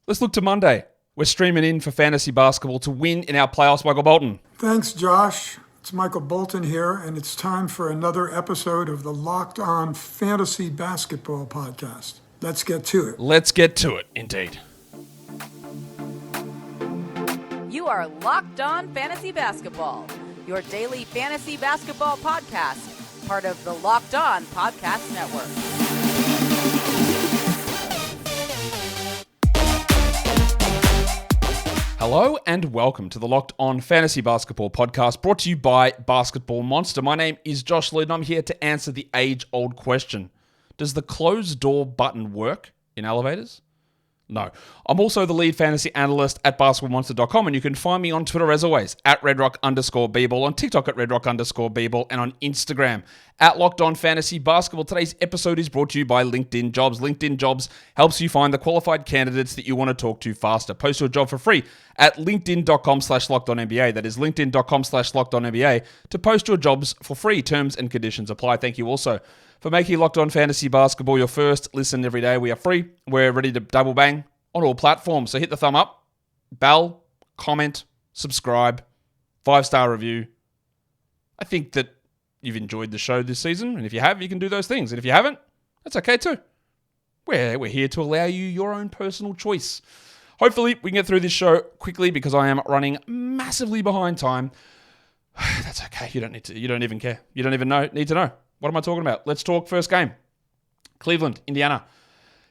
Let's look to Monday. We're streaming in for fantasy basketball to win in our playoffs. Michael Bolton. Thanks, Josh. It's Michael Bolton here, and it's time for another episode of the Locked On Fantasy Basketball Podcast. Let's get to it. Let's get to it, indeed. You are Locked On Fantasy Basketball, your daily fantasy basketball podcast, part of the Locked On Podcast Network. Hello and welcome to the Locked On Fantasy Basketball Podcast, brought to you by Basketball Monster. My name is Josh Lloyd and I'm here to answer the age-old question. Does the closed door button work in elevators? No. I'm also the lead fantasy analyst at basketballmonster.com, and you can find me on Twitter as always, at redrock_bball, on TikTok at redrock_bball, and on Instagram at Locked On Fantasy Basketball. Today's episode is brought to you by LinkedIn Jobs. LinkedIn Jobs helps you find the qualified candidates that you want to talk to faster. Post your job for free at linkedin.com/LockedOnNBA. That is linkedin.com/LockedOnNBA to post your jobs for free. Terms and conditions apply. Thank you also for making Locked On Fantasy Basketball your first listen every day. We are free. We're ready to double bang on all platforms. So hit the thumb up, bell, comment, subscribe, 5-star review. I think that you've enjoyed the show this season. And if you have, you can do those things. And if you haven't, that's okay too. We're here to allow you your own personal choice. Hopefully, we can get through this show quickly because I am running massively behind time. That's okay. You don't need to. You don't even care. You don't even need to know. What am I talking about? Let's talk first game. Cleveland, Indiana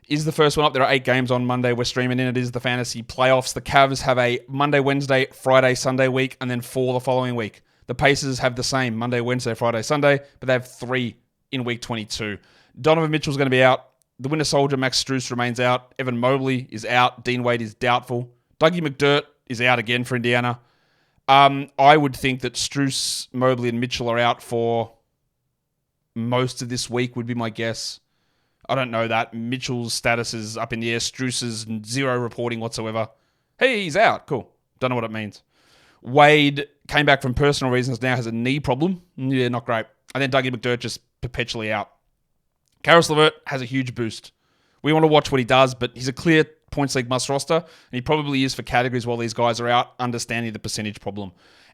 is the first one up. There are 8 games on Monday. We're streaming in. It is the fantasy playoffs. The Cavs have a Monday, Wednesday, Friday, Sunday week, and then 4 the following week. The Pacers have the same Monday, Wednesday, Friday, Sunday, but they have 3 in week 22. Donovan Mitchell's going to be out. The Winter Soldier, Max Strus, remains out. Evan Mobley is out. Dean Wade is doubtful. Dougie McDirt is out again for Indiana. I would think that Strus, Mobley, and Mitchell are out for most of this week, would be my guess. I don't know that. Mitchell's status is up in the air. Strus is zero reporting whatsoever. Hey, he's out. Cool. Don't know what it means. Wade came back from personal reasons, now has a knee problem. Yeah, not great. And then Dougie McDirt just perpetually out. Karis LeVert has a huge boost. We want to watch what he does, but he's a clear points league must roster, and he probably is for categories while these guys are out, understanding the percentage problem.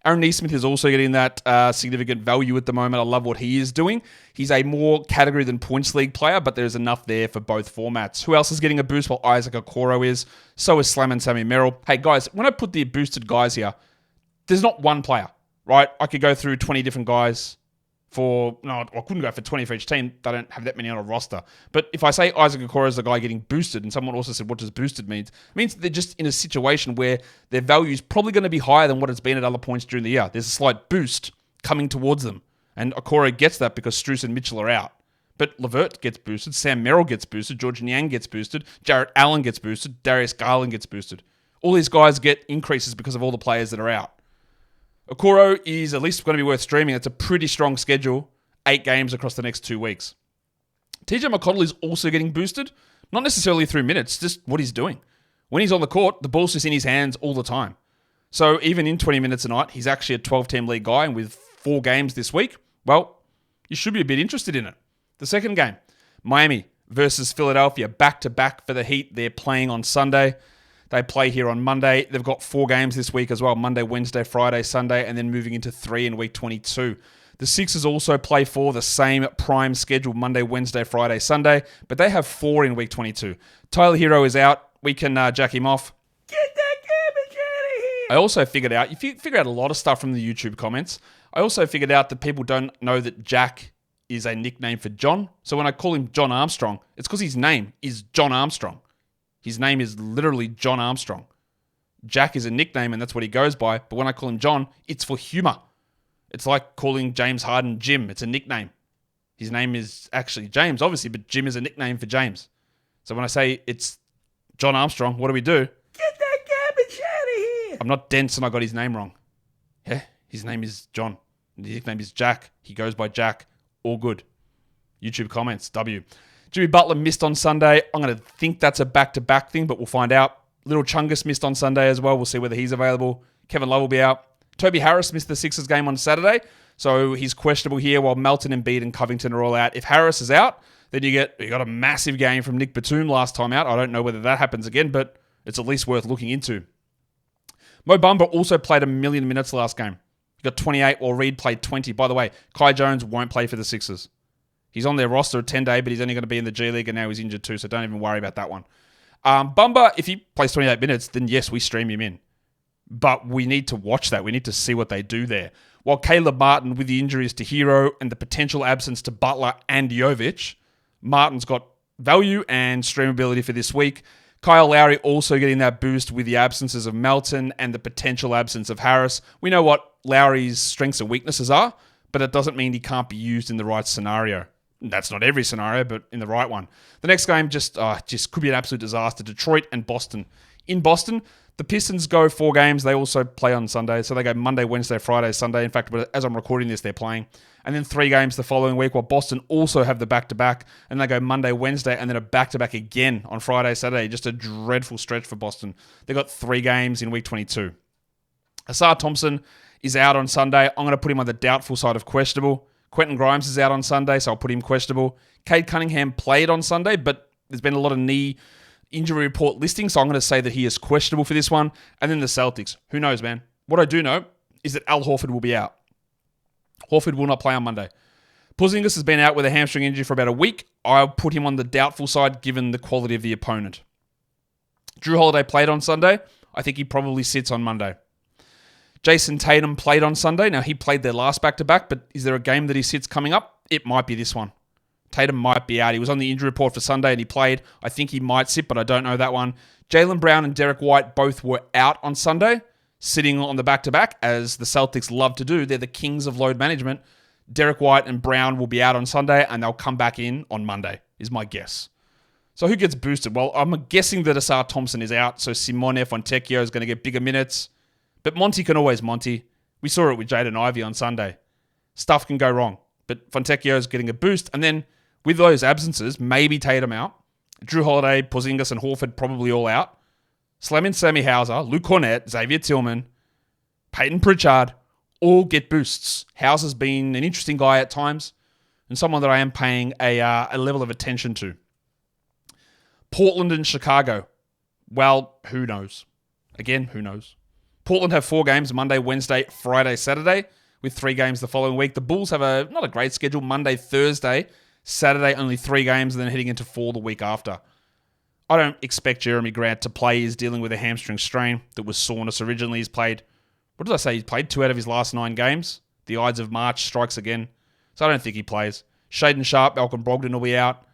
Aaron Nesmith is also getting that significant value at the moment. I love what he is doing. He's a more category than points league player, but there's enough there for both formats. Who else is getting a boost? Well, Isaac Okoro is. So is Slam and Sammy Merrill. Hey, guys, when I put the boosted guys here, there's not one player, right? I could go through 20 different guys I couldn't go for 20 for each team. They don't have that many on a roster. But if I say Isaac Okoro is the guy getting boosted, and someone also said, what does boosted mean? It means they're just in a situation where their value is probably going to be higher than what it's been at other points during the year. There's a slight boost coming towards them. And Okoro gets that because Strus and Mitchell are out. But LeVert gets boosted, Sam Merrill gets boosted, George Niang gets boosted, Jarrett Allen gets boosted, Darius Garland gets boosted. All these guys get increases because of all the players that are out. Okoro is at least going to be worth streaming. It's a pretty strong schedule. 8 games across the next 2 weeks. TJ McConnell is also getting boosted. Not necessarily through minutes, just what he's doing. When he's on the court, the ball's just in his hands all the time. So even in 20 minutes a night, he's actually a 12-team league guy, and with 4 games this week, well, you should be a bit interested in it. The second game, Miami versus Philadelphia, back-to-back for the Heat. They're playing on Sunday. They play here on Monday. They've got 4 games this week as well, Monday, Wednesday, Friday, Sunday, and then moving into 3 in week 22. The Sixers also play for the same prime schedule, Monday, Wednesday, Friday, Sunday, but they have 4 in week 22. Tyler Hero is out. We can jack him off. Get that garbage out of here! I also figured out, if you figure out a lot of stuff from the YouTube comments, I also figured out that people don't know that Jack is a nickname for John. So when I call him John Armstrong, it's because his name is John Armstrong. His name is literally John Armstrong. Jack is a nickname and that's what he goes by. But when I call him John, it's for humor. It's like calling James Harden Jim. It's a nickname. His name is actually James, obviously, but Jim is a nickname for James. So when I say it's John Armstrong, what do we do? Get that garbage out of here! I'm not dense and I got his name wrong. Yeah, his name is John. His nickname is Jack. He goes by Jack. All good. YouTube comments, W. Jimmy Butler missed on Sunday. I'm going to think that's a back-to-back thing, but we'll find out. Little Chungus missed on Sunday as well. We'll see whether he's available. Kevin Love will be out. Toby Harris missed the Sixers game on Saturday, so he's questionable here while Melton, Embiid, and Covington are all out. If Harris is out, then you got a massive game from Nick Batum last time out. I don't know whether that happens again, but it's at least worth looking into. Mo Bamba also played 1 million minutes last game. He got 28 while Reed played 20. By the way, Kai Jones won't play for the Sixers. He's on their roster at 10-day, but he's only going to be in the G League and now he's injured too, so don't even worry about that one. Bamba, if he plays 28 minutes, then yes, we stream him in. But we need to watch that. We need to see what they do there. While Caleb Martin, with the injuries to Hero and the potential absence to Butler and Jovic, Martin's got value and streamability for this week. Kyle Lowry also getting that boost with the absences of Melton and the potential absence of Harris. We know what Lowry's strengths and weaknesses are, but it doesn't mean he can't be used in the right scenario. That's not every scenario, but in the right one. The next game just could be an absolute disaster. Detroit and Boston. In Boston, the Pistons go 4 games. They also play on Sunday. So they go Monday, Wednesday, Friday, Sunday. In fact, as I'm recording this, they're playing. And then 3 games the following week, while Boston also have the back-to-back. And they go Monday, Wednesday, and then a back-to-back again on Friday, Saturday. Just a dreadful stretch for Boston. They got 3 games in week 22. Asar Thompson is out on Sunday. I'm going to put him on the doubtful side of questionable. Quentin Grimes is out on Sunday, so I'll put him questionable. Cade Cunningham played on Sunday, but there's been a lot of knee injury report listing, so I'm going to say that he is questionable for this one. And then the Celtics. Who knows, man? What I do know is that Al Horford will be out. Horford will not play on Monday. Porzingis has been out with a hamstring injury for about a week. I'll put him on the doubtful side given the quality of the opponent. Drew Holiday played on Sunday. I think he probably sits on Monday. Jason Tatum played on Sunday. Now, he played their last back-to-back, but is there a game that he sits coming up? It might be this one. Tatum might be out. He was on the injury report for Sunday and he played. I think he might sit, but I don't know that one. Jaylen Brown and Derek White both were out on Sunday, sitting on the back-to-back, as the Celtics love to do. They're the kings of load management. Derek White and Brown will be out on Sunday and they'll come back in on Monday, is my guess. So who gets boosted? Well, I'm guessing that Asar Thompson is out, so Simone Fontecchio is going to get bigger minutes. But Monty can always Monty. We saw it with Jaden Ivey on Sunday. Stuff can go wrong. But Fontecchio is getting a boost. And then with those absences, maybe Tatum out. Drew Holiday, Porzingis, and Horford probably all out. Slamin Sammy Hauser, Luke Cornett, Xavier Tillman, Peyton Pritchard all get boosts. Hauser's been an interesting guy at times and someone that I am paying a level of attention to. Portland and Chicago. Well, who knows? Again, who knows? Portland have 4 games, Monday, Wednesday, Friday, Saturday, with 3 games the following week. The Bulls have not a great schedule, Monday, Thursday, Saturday, only 3 games, and then heading into 4 the week after. I don't expect Jeremy Grant to play. He's dealing with a hamstring strain that was soreness originally. He's played, what did I say? He's played 2 out of his last 9 games. The Ides of March strikes again. So I don't think he plays. Shaden Sharp, Malcolm Brogdon will be out.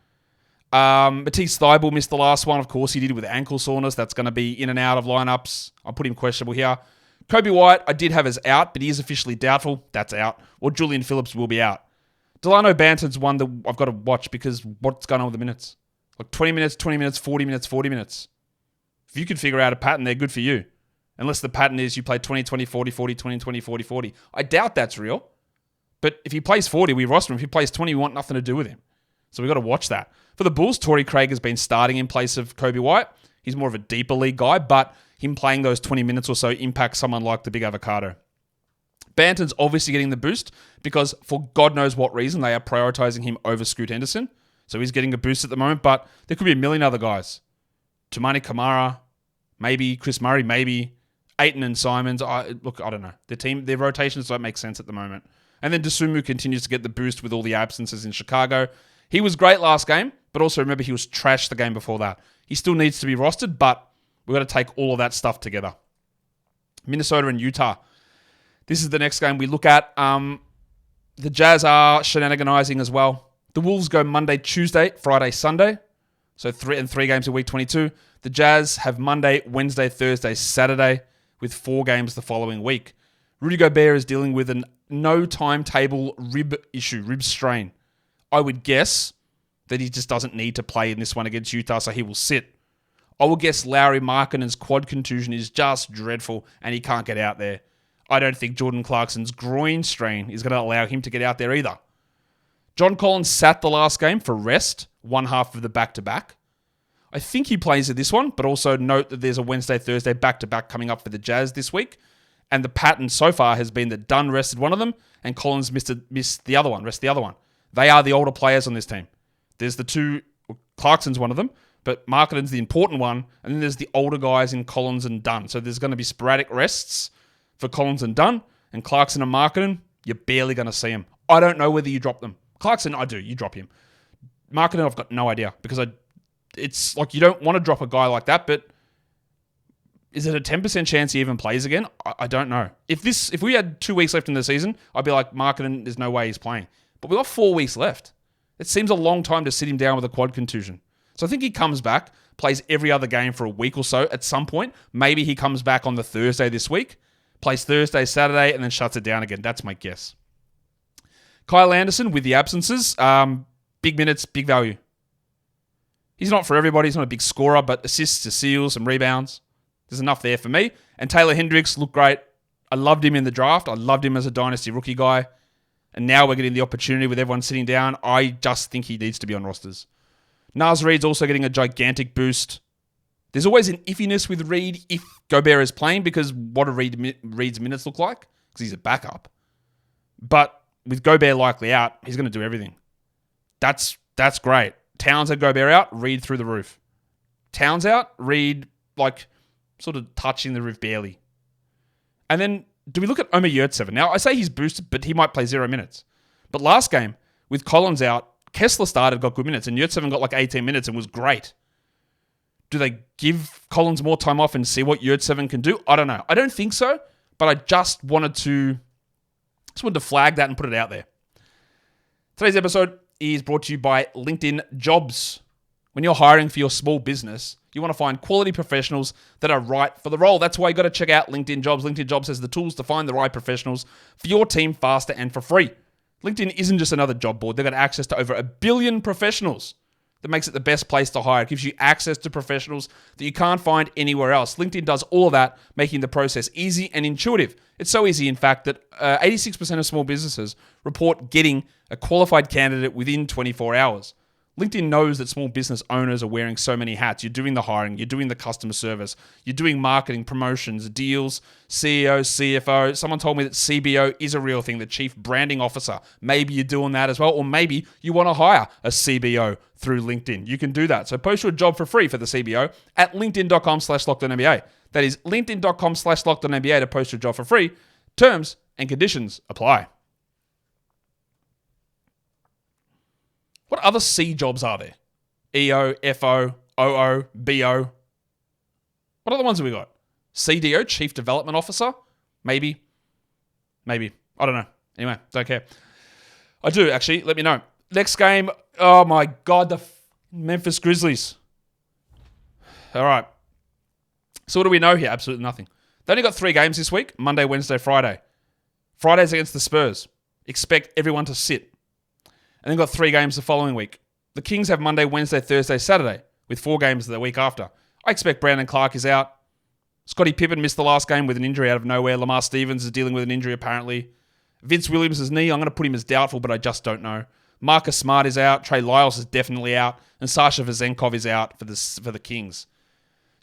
Matisse Thybulle missed the last one. Of course, he did with ankle soreness. That's going to be in and out of lineups. I'll put him questionable here. Kobe White, I did have as out, but he is officially doubtful. That's out. Or Julian Phillips will be out. Dalano Banton's one that I've got to watch because what's going on with the minutes? Like 20 minutes, 20 minutes, 40 minutes, 40 minutes. If you can figure out a pattern, they're good for you. Unless the pattern is you play 20, 20, 40, 40, 20, 20, 40, 40. I doubt that's real. But if he plays 40, we roster him. If he plays 20, we want nothing to do with him. So we've got to watch that. For the Bulls, Torrey Craig has been starting in place of Kobe White. He's more of a deeper league guy, but him playing those 20 minutes or so impacts someone like the Big Avocado. Banton's obviously getting the boost because for God knows what reason, they are prioritizing him over Scoot Henderson. So he's getting a boost at the moment, but there could be a million other guys. Tumani Kamara, maybe Chris Murray, maybe Ayton and Simons. I don't know. Their rotations don't make sense at the moment. And then Dosunmu continues to get the boost with all the absences in Chicago. He was great last game, but also remember he was trash the game before that. He still needs to be rostered, but we've got to take all of that stuff together. Minnesota and Utah. This is the next game we look at. The Jazz are shenaniganizing as well. The Wolves go Monday, Tuesday, Friday, Sunday. So 3 games a week, 22. The Jazz have Monday, Wednesday, Thursday, Saturday with 4 games the following week. Rudy Gobert is dealing with a no timetable rib strain. I would guess that he just doesn't need to play in this one against Utah, so he will sit. I will guess Lauri Markkanen's quad contusion is just dreadful and he can't get out there. I don't think Jordan Clarkson's groin strain is going to allow him to get out there either. John Collins sat the last game for rest, one half of the back-to-back. I think he plays at this one, but also note that there's a Wednesday, Thursday back-to-back coming up for the Jazz this week. And the pattern so far has been that Dunn rested one of them and Collins missed the other one. They are the older players on this team. There's the two, Clarkson's one of them, But Markkanen's the important one, and then there's the older guys in Collins and Dunn. So there's going to be sporadic rests for Collins and Dunn, and Clarkson and Markkanen, you're barely going to see them. I don't know whether you drop them. Clarkson, I do. You drop him. Markkanen, I've got no idea, because it's like you don't want to drop a guy like that, but is it a 10% chance he even plays again? I don't know. If we had 2 weeks left in the season, I'd be like, Markkanen, there's no way he's playing. But we've got 4 weeks left. It seems a long time to sit him down with a quad contusion. So I think he comes back, plays every other game for a week or so at some point. Maybe he comes back on the Thursday this week, plays Thursday, Saturday, and then shuts it down again. That's my guess. Kyle Anderson with the absences, big minutes, big value. He's not for everybody. He's not a big scorer, but assists, steals, and rebounds. There's enough there for me. And Taylor Hendricks looked great. I loved him in the draft. I loved him as a dynasty rookie guy. And now we're getting the opportunity with everyone sitting down. I just think he needs to be on rosters. Naz Reid's also getting a gigantic boost. There's always an iffiness with Reid if Gobert is playing, because what do Reid's minutes look like? Because he's a backup. But with Gobert likely out, he's going to do everything. That's great. Towns had Gobert out, Reid through the roof. Towns out, Reid like sort of touching the roof barely. And then do we look at Omer Yurtseven? Now, I say he's boosted, but he might play 0 minutes. But last game, with Collins out, Kessler started, got good minutes, and Yurtseven got like 18 minutes and was great. Do they give Collins more time off and see what Yurtseven can do? I don't know. I don't think so, but I just wanted to flag that and put it out there. Today's episode is brought to you by LinkedIn Jobs. When you're hiring for your small business, you want to find quality professionals that are right for the role. That's why you got to check out LinkedIn Jobs. LinkedIn Jobs has the tools to find the right professionals for your team faster and for free. LinkedIn isn't just another job board. They've got access to over 1 billion professionals. That makes it the best place to hire. It gives you access to professionals that you can't find anywhere else. LinkedIn does all of that, making the process easy and intuitive. It's so easy, in fact, that 86% of small businesses report getting a qualified candidate within 24 hours. LinkedIn knows that small business owners are wearing so many hats. You're doing the hiring, you're doing the customer service, you're doing marketing, promotions, deals, CEO, CFO. Someone told me that CBO is a real thing, the Chief Branding Officer. Maybe you're doing that as well, or maybe you want to hire a CBO through LinkedIn. You can do that. So post your job for free for the CBO at linkedin.com/LockedOnNBA. That is linkedin.com/LockedOnNBA to post your job for free. Terms and conditions apply. What other C jobs are there? EO, FO, OO, BO. What other ones have we got? CDO, Chief Development Officer? Maybe. I don't know. Anyway, don't care. I do, actually. Let me know. Next game. Oh, my God. The Memphis Grizzlies. All right. So what do we know here? Absolutely nothing. They only got 3 games this week. Monday, Wednesday, Friday. Friday's against the Spurs. Expect everyone to sit. And then got 3 games the following week. The Kings have Monday, Wednesday, Thursday, Saturday, with 4 games the week after. I expect Brandon Clark is out. Scottie Pippen missed the last game with an injury out of nowhere. Lamar Stevens is dealing with an injury, apparently. Vince Williams' knee, I'm going to put him as doubtful, but I just don't know. Marcus Smart is out. Trey Lyles is definitely out. And Sasha Vezenkov is out for the Kings.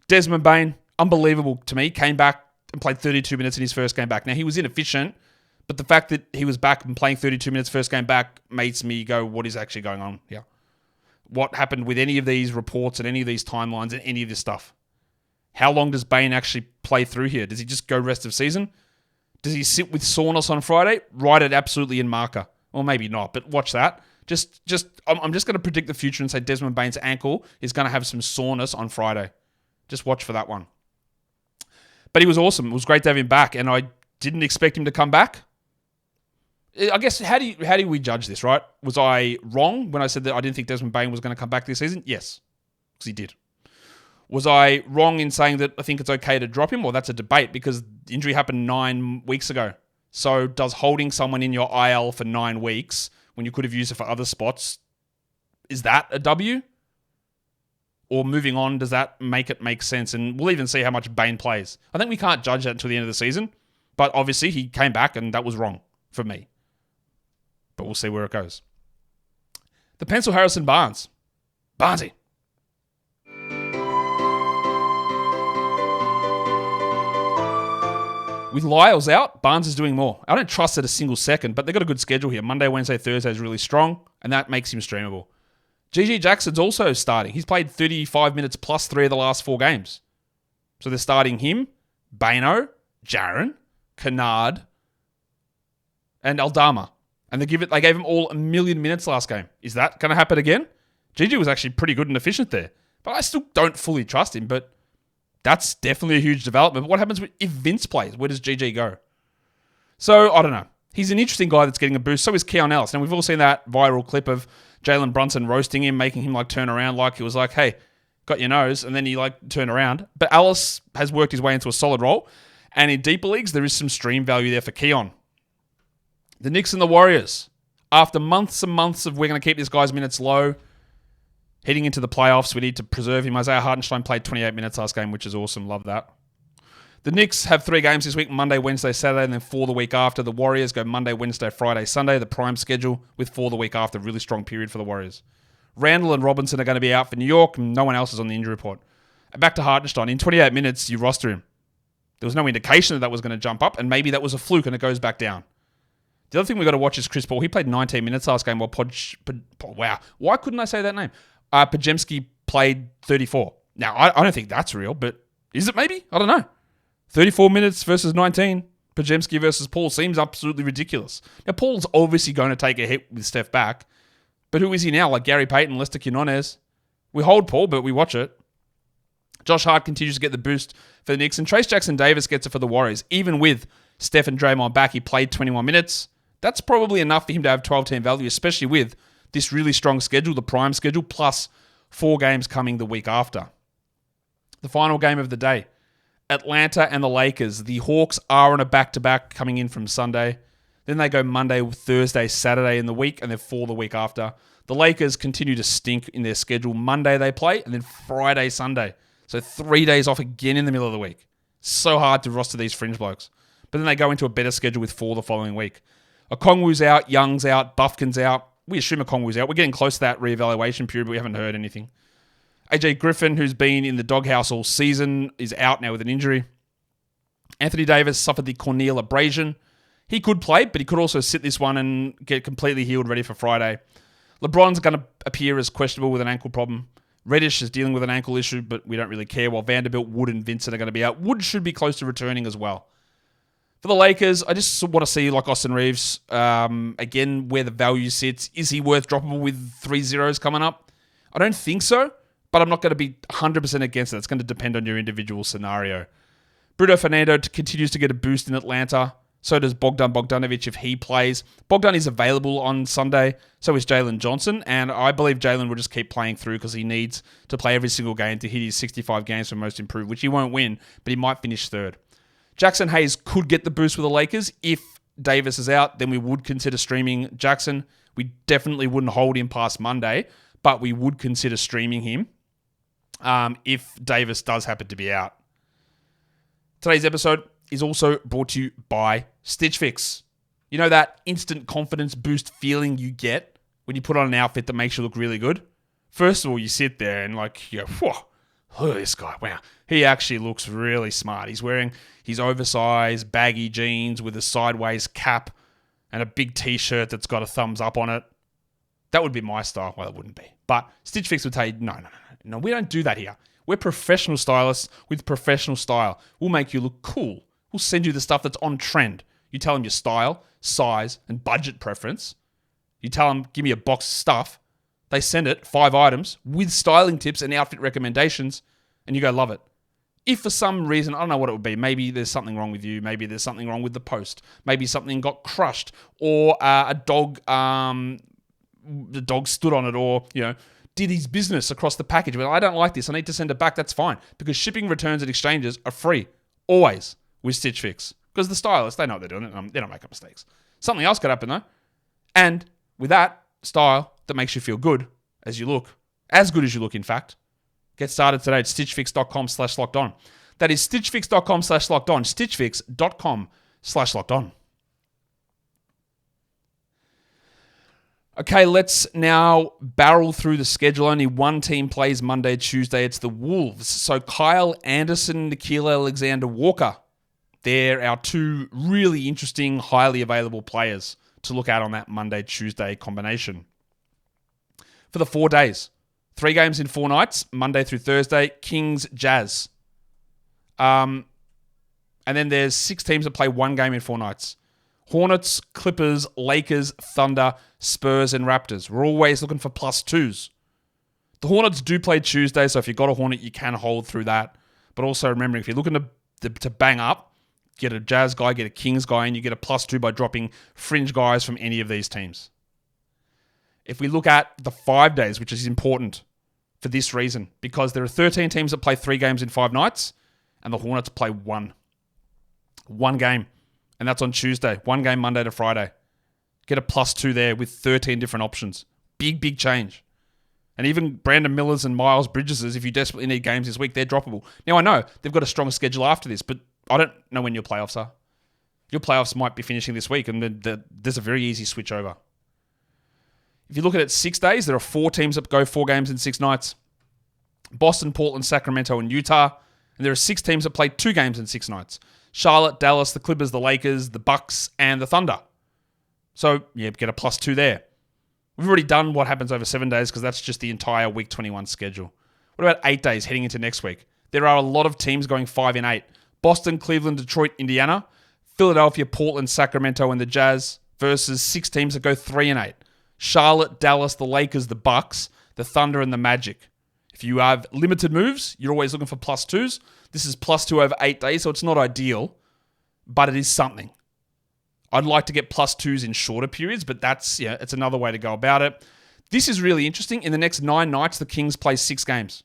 Desmond Bane, unbelievable to me, came back and played 32 minutes in his first game back. Now, he was inefficient, but the fact that he was back and playing 32 minutes first game back makes me go, what is actually going on here? What happened with any of these reports and any of these timelines and any of this stuff? How long does Bane actually play through here? Does he just go rest of season? Does he sit with soreness on Friday? Write it absolutely in marker. Or maybe not, but watch that. I'm just going to predict the future and say Desmond Bane's ankle is going to have some soreness on Friday. Just watch for that one. But he was awesome. It was great to have him back, and I didn't expect him to come back. I guess, how do we judge this, right? Was I wrong when I said that I didn't think Desmond Bane was going to come back this season? Yes, because he did. Was I wrong in saying that I think it's okay to drop him? Well, that's a debate, because the injury happened 9 weeks ago. So does holding someone in your IL for 9 weeks when you could have used it for other spots, is that a W? Or moving on, does that make it make sense? And we'll even see how much Bane plays. I think we can't judge that until the end of the season. But obviously, he came back, and that was wrong for me. But we'll see where it goes. The pencil Harrison Barnes. Barnesy. With Lyles out, Barnes is doing more. I don't trust it a single second, but they've got a good schedule here. Monday, Wednesday, Thursday is really strong, and that makes him streamable. GG Jackson's also starting. He's played 35 minutes plus 3 of the last 4 games. So they're starting him, Bano, Jaren, Kennard, and Aldama. And they gave him all 1 million minutes last game. Is that going to happen again? GG was actually pretty good and efficient there. But I still don't fully trust him. But that's definitely a huge development. But what happens if Vince plays? Where does GG go? So, I don't know. He's an interesting guy that's getting a boost. So is Keon Ellis. And we've all seen that viral clip of Jalen Brunson roasting him, making him turn around like it was like, hey, got your nose. And then he turn around. But Ellis has worked his way into a solid role. And in deeper leagues, there is some stream value there for Keon. The Knicks and the Warriors. After months and months of we're going to keep this guy's minutes low, heading into the playoffs, we need to preserve him. Isaiah Hartenstein played 28 minutes last game, which is awesome. Love that. The Knicks have 3 games this week, Monday, Wednesday, Saturday, and then 4 the week after. The Warriors go Monday, Wednesday, Friday, Sunday, the prime schedule, with 4 the week after. Really strong period for the Warriors. Randall and Robinson are going to be out for New York, and no one else is on the injury report. Back to Hartenstein. In 28 minutes, you roster him. There was no indication that was going to jump up, and maybe that was a fluke and it goes back down. The other thing we've got to watch is Chris Paul. He played 19 minutes last game while wow. Why couldn't I say that name? Podziemski played 34. Now, I don't think that's real, but is it maybe? I don't know. 34 minutes versus 19. Podziemski versus Paul seems absolutely ridiculous. Now, Paul's obviously going to take a hit with Steph back, but who is he now? Like Gary Payton, Lester Quinones. We hold Paul, but we watch it. Josh Hart continues to get the boost for the Knicks, and Trace Jackson-Davis gets it for the Warriors. Even with Steph and Draymond back, he played 21 minutes. That's probably enough for him to have 12-team value, especially with this really strong schedule, the prime schedule, plus 4 games coming the week after. The final game of the day, Atlanta and the Lakers. The Hawks are on a back-to-back coming in from Sunday. Then they go Monday, Thursday, Saturday in the week, and then 4 the week after. The Lakers continue to stink in their schedule. Monday they play, and then Friday, Sunday. So 3 days off again in the middle of the week. So hard to roster these fringe blokes. But then they go into a better schedule with 4 the following week. Okongwu's out, Young's out, Buffkin's out. We assume Okongwu's out. We're getting close to that reevaluation period, but we haven't heard anything. AJ Griffin, who's been in the doghouse all season, is out now with an injury. Anthony Davis suffered the corneal abrasion. He could play, but he could also sit this one and get completely healed, ready for Friday. LeBron's going to appear as questionable with an ankle problem. Reddish is dealing with an ankle issue, but we don't really care, while Vanderbilt, Wood, and Vincent are going to be out. Wood should be close to returning as well. For the Lakers, I just want to see, like Austin Reeves, again, where the value sits. Is he worth droppable with 3 zeros coming up? I don't think so, but I'm not going to be 100% against it. It's going to depend on your individual scenario. Bruno Fernando continues to get a boost in Atlanta. So does Bogdan Bogdanovic if he plays. Bogdan is available on Sunday. So is Jalen Johnson. And I believe Jalen will just keep playing through because he needs to play every single game to hit his 65 games for most improved, which he won't win, but he might finish 3rd. Jackson Hayes could get the boost with the Lakers. If Davis is out, then we would consider streaming Jackson. We definitely wouldn't hold him past Monday, but we would consider streaming him if Davis does happen to be out. Today's episode is also brought to you by Stitch Fix. You know that instant confidence boost feeling you get when you put on an outfit that makes you look really good? First of all, you sit there and you go, whoa, look at this guy. Wow, he actually looks really smart. He's wearing his oversized baggy jeans with a sideways cap and a big t-shirt that's got a thumbs up on it. That would be my style. Well, it wouldn't be. But Stitch Fix would tell you, no, we don't do that here. We're professional stylists with professional style. We'll make you look cool. We'll send you the stuff that's on trend. You tell them your style, size, and budget preference. You tell them, give me a box of stuff. They send it, 5 items, with styling tips and outfit recommendations, and you go love it. If for some reason, I don't know what it would be, maybe there's something wrong with you, maybe there's something wrong with the post, maybe something got crushed, or a dog, the dog stood on it, or, did his business across the package. Well, I don't like this, I need to send it back, that's fine. Because shipping, returns, and exchanges are free, always, with Stitch Fix. Because the stylists, they know what they're doing, they don't make mistakes. Something else could happen though. And with that style that makes you feel good as you look, as good as you look in fact, get started today at stitchfix.com/lockedon. That is stitchfix.com/lockedon. Stitchfix.com/lockedon. Okay, let's now barrel through the schedule. Only one team plays Monday, Tuesday. It's the Wolves. So Kyle Anderson, Nickeil Alexander-Walker. They're our 2 really interesting, highly available players to look at on that Monday, Tuesday combination. For the 4 days, 3 games in 4 nights, Monday through Thursday, Kings, Jazz. And then there's 6 teams that play 1 game in 4 nights. Hornets, Clippers, Lakers, Thunder, Spurs, and Raptors. We're always looking for +2s. The Hornets do play Tuesday, so if you've got a Hornet, you can hold through that. But also remembering, if you're looking to bang up, get a Jazz guy, get a Kings guy, and you get a +2 by dropping fringe guys from any of these teams. If we look at the 5 days, which is important for this reason, because there are 13 teams that play 3 games in 5 nights, and the Hornets play 1. 1 game. And that's on Tuesday. 1 game Monday to Friday. Get a +2 there with 13 different options. Big change. And even Brandon Miller's and Miles Bridges', if you desperately need games this week, they're droppable. Now, I know they've got a strong schedule after this, but I don't know when your playoffs are. Your playoffs might be finishing this week, and there's a very easy switch over. If you look at it 6 days, there are 4 teams that go 4 games in 6 nights. Boston, Portland, Sacramento, and Utah. And there are 6 teams that play 2 games in 6 nights. Charlotte, Dallas, the Clippers, the Lakers, the Bucks, and the Thunder. So, yeah, get a +2 there. We've already done what happens over 7 days because that's just the entire Week 21 schedule. What about 8 days heading into next week? There are a lot of teams going 5 and 8. Boston, Cleveland, Detroit, Indiana, Philadelphia, Portland, Sacramento, and the Jazz versus 6 teams that go 3 and 8. Charlotte, Dallas, the Lakers, the Bucks, the Thunder, and the Magic. If you have limited moves, you're always looking for +2s. This is +2 over 8 days, so it's not ideal, but it is something. I'd like to get +2s in shorter periods, but it's another way to go about it. This is really interesting. In the next 9 nights, the Kings play 6 games.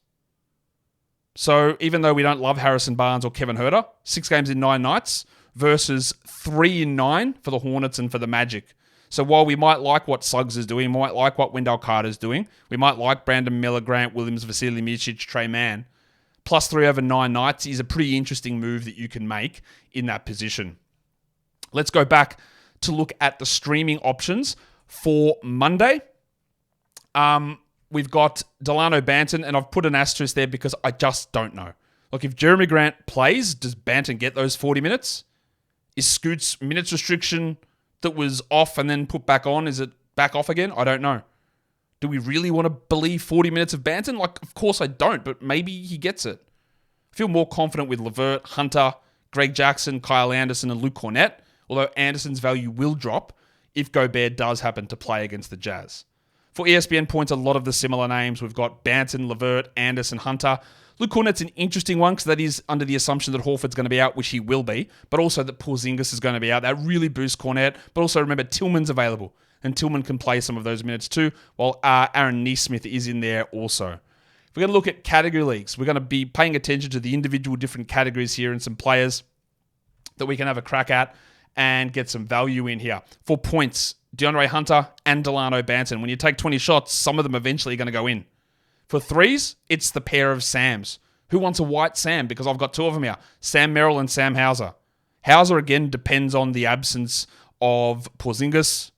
So even though we don't love Harrison Barnes or Kevin Huerter, 6 games in 9 nights versus 3 in 9 for the Hornets and for the Magic. So while we might like what Suggs is doing, we might like what Wendell Carter's doing, we might like Brandon Miller, Grant Williams, Vasily Micic, Trey Mann, +3 over 9 nights is a pretty interesting move that you can make in that position. Let's go back to look at the streaming options for Monday. We've got Dalano Banton, and I've put an asterisk there because I just don't know. Look, if Jeremy Grant plays, does Banton get those 40 minutes? Is Scoot's minutes restriction that was off and then put back on, is it back off again? I don't know. Do we really want to believe 40 minutes of Banton? Of course I don't, but maybe he gets it. I feel more confident with LeVert, Hunter, Greg Jackson, Kyle Anderson, and Luke Cornett, although Anderson's value will drop if Gobert does happen to play against the Jazz. For ESPN points, a lot of the similar names. We've got Banton, LeVert, Anderson, Hunter. Luke Cornett's an interesting one because that is under the assumption that Horford's going to be out, which he will be, but also that Porzingis is going to be out. That really boosts Cornett. But also remember, Tillman's available, and Tillman can play some of those minutes too, while Aaron Nesmith is in there also. If we're going to look at category leagues, we're going to be paying attention to the individual different categories here and some players that we can have a crack at and get some value in here. For points, DeAndre Hunter and Dalano Banton. When you take 20 shots, some of them eventually are going to go in. For threes, it's the pair of Sams. Who wants a white Sam? Because I've got 2 of them here. Sam Merrill and Sam Hauser. Hauser, again, depends on the absence of Porzingis.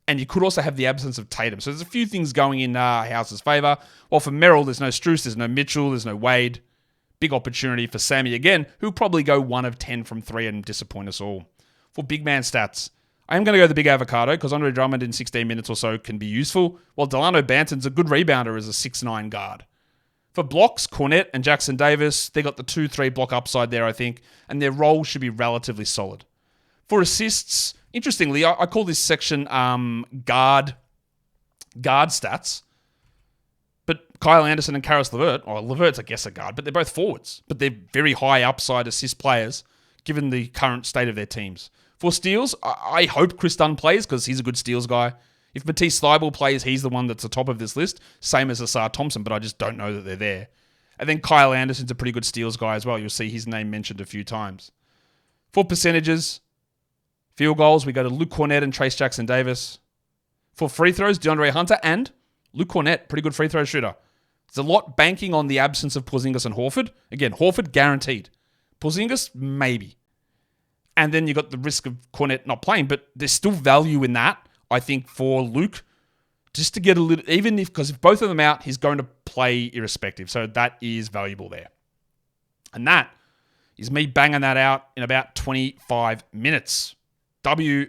And you could also have the absence of Tatum. So there's a few things going in Hauser's favor. Well, for Merrill, there's no Strus, there's no Mitchell, there's no Wade. Big opportunity for Sammy again, who'll probably go 1 of 10 from 3 and disappoint us all. For big man stats, I am going to go the big avocado because Andre Drummond in 16 minutes or so can be useful, while Dalano Banton's a good rebounder as a 6'9 guard. For blocks, Cornett and Jackson Davis, they got the 2-3 block upside there, I think, and their role should be relatively solid. For assists, interestingly, I call this section guard stats, but Kyle Anderson and Karis LeVert, LeVert's I guess a guard, but they're both forwards, but they're very high upside assist players given the current state of their teams. For steals, I hope Chris Dunn plays because he's a good steals guy. If Matisse Thybulle plays, he's the one that's the top of this list. Same as Asar Thompson, but I just don't know that they're there. And then Kyle Anderson's a pretty good steals guy as well. You'll see his name mentioned a few times. For percentages, field goals, we go to Luke Cornett and Trace Jackson Davis. For free throws, DeAndre Hunter and Luke Cornett, pretty good free throw shooter. There's a lot banking on the absence of Porzingis and Horford. Again, Horford guaranteed. Porzingis, maybe. And then you got the risk of Cornett not playing, but there's still value in that, I think, for Luke, just to get a little, because if both of them out, he's going to play irrespective. So that is valuable there. And that is me banging that out in about 25 minutes.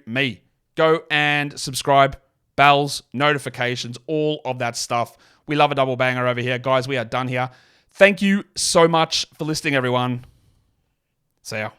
Me. Go and subscribe, bells, notifications, all of that stuff. We love a double banger over here. Guys, we are done here. Thank you so much for listening, everyone. See ya.